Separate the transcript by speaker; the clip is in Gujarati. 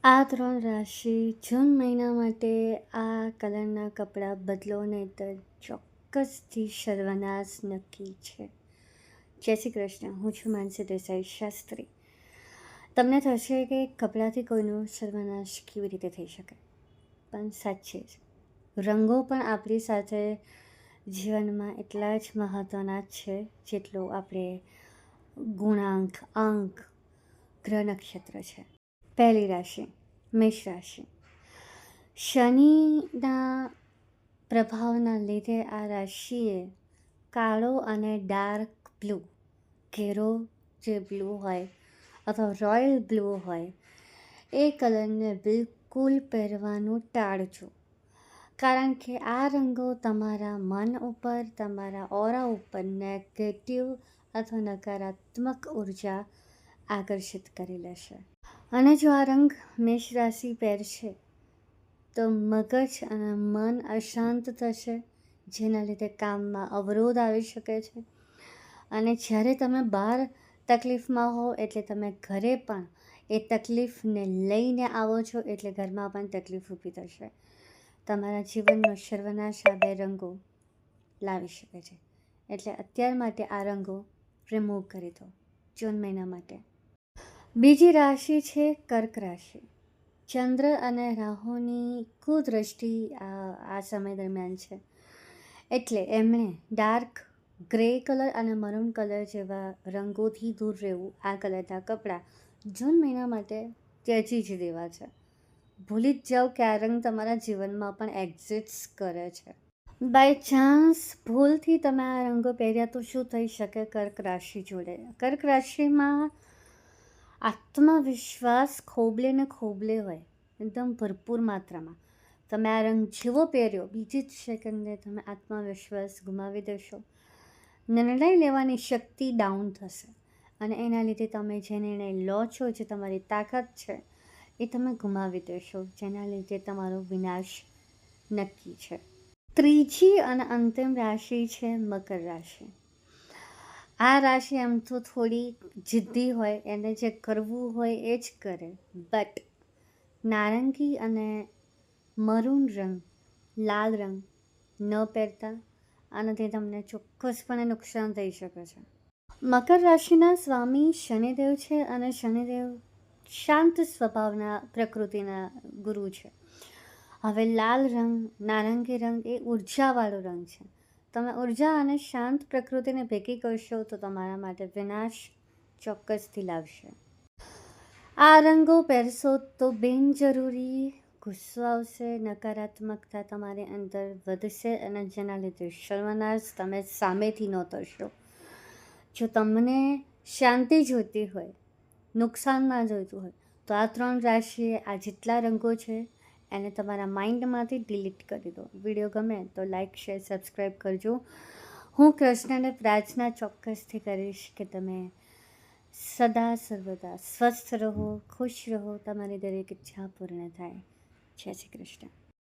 Speaker 1: આ 3 રાશિ જૂન મહિના માટે આ કલરના કપડાં બદલો નહીંતર ચોક્કસથી સર્વનાશ નક્કી છે. જય શ્રી કૃષ્ણ. હું છું માનસી દેસાઈ શાસ્ત્રી. તમને થશે કે કપડાથી કોઈનો સર્વનાશ કેવી રીતે થઈ શકે, પણ સાચે જ રંગો પણ આપણી સાથે જીવનમાં એટલા જ મહત્ત્વના છે જેટલો આપણે ગુણાંક, અંક, ગ્રહ નક્ષત્ર છે. પહેલી રાશિ મેષ રાશિ. શનિના પ્રભાવના લીધે આ રાશિએ કાળો અને ડાર્ક બ્લુ, ઘેરો જે બ્લુ હોય અથવા રોયલ બ્લુ હોય એ કલરને બિલકુલ પહેરવાનું ટાળજો, કારણ કે આ રંગો તમારા મન ઉપર, તમારા ઓરા ઉપર નેગેટિવ અથવા નકારાત્મક ઉર્જા આકર્ષિત કરી લેશે. અને જો આ રંગ મેષ રાશિ પહેરશે તો મગજ અને મન અશાંત થશે, જેના લીધે કામમાં અવરોધ આવી શકે છે. અને જ્યારે તમે બહાર તકલીફમાં હો એટલે તમે ઘરે પણ એ તકલીફને લઈને આવો છો, એટલે ઘરમાં પણ તકલીફ ઊભી થશે. તમારા જીવનનો સર્વનાશ આ બે રંગો લાવી શકે છે. એટલે અત્યાર માટે આ રંગો રિમૂવ કરી દો જૂન મહિના માટે. બીજી રાશિ છે કર્ક રાશિ. ચંદ્ર અને રાહુની કુદૃષ્ટિ આ સમય દરમિયાન છે, એટલે એમણે ડાર્ક ગ્રે કલર અને મરૂન કલર જેવા રંગોથી દૂર રહેવું. આ કલરના કપડાં જૂન મહિના માટે ત્યજી જ દેવા છે. ભૂલી જ જાઓ કે આ રંગ તમારા જીવનમાં પણ એક્ઝિસ્ટ કરે છે. બાય ચાન્સ ભૂલથી તમે આ રંગો પહેર્યા તો શું થઈ શકે કર્ક રાશિ જોડે? કર્ક રાશિમાં આત્મવિશ્વાસ ખોબલે ને ખોબલે હોય, એકદમ ભરપૂર માત્રામાં. તમે આ રંગ જેવો પહેર્યો બીજી જ સેકન્ડે તમે આત્મવિશ્વાસ ગુમાવી દેશો. નિર્ણય લેવાની શક્તિ ડાઉન થશે અને એના લીધે તમે જે નિર્ણય લો છો, જે તમારી તાકાત છે એ તમે ગુમાવી દેશો, જેના લીધે તમારો વિનાશ નક્કી છે. ત્રીજી અને અંતિમ રાશિ છે મકર રાશિ. આ રાશિ એમ તો થોડી જિદ્દી હોય, એને જે કરવું હોય એ જ કરે, બટ નારંગી અને મરૂન રંગ, લાલ રંગ ન પહેરતા, આનાથી તમને ચોક્કસપણે નુકસાન થઈ શકે છે. મકર રાશિના સ્વામી શનિદેવ છે અને શનિદેવ શાંત સ્વભાવના પ્રકૃતિના ગુરુ છે. હવે લાલ રંગ, નારંગી રંગ એ ઉર્જાવાળો રંગ છે. તમે ઉર્જા અને શાંત પ્રકૃતિને ભેગી કરશો તો તમારા માટે વિનાશ ચોક્કસથી લાવશે. આ રંગો પહેરશો તો બિનજરૂરી ગુસ્સો આવશે, નકારાત્મકતા તમારી અંદર વધશે અને જેના લીધે સર્વનાશ તમે સામેથી ન થશો. જો તમને શાંતિ જોઈતી હોય, નુકસાન ના જોઈતું હોય, તો આ 3 રાશિએ આ જેટલા રંગો છે એને તમારા માઇન્ડમાંથી ડિલીટ કરી દો. વિડીયો ગમે તો લાઇક, શેર, સબસ્ક્રાઈબ કરજો. હું કૃષ્ણને પ્રાર્થના ચોક્કસથી કરીશ કે તમે સદા સર્વદા સ્વસ્થ રહો, ખુશ રહો, તમારી દરેક ઈચ્છા પૂર્ણ થાય. જય શ્રી કૃષ્ણ.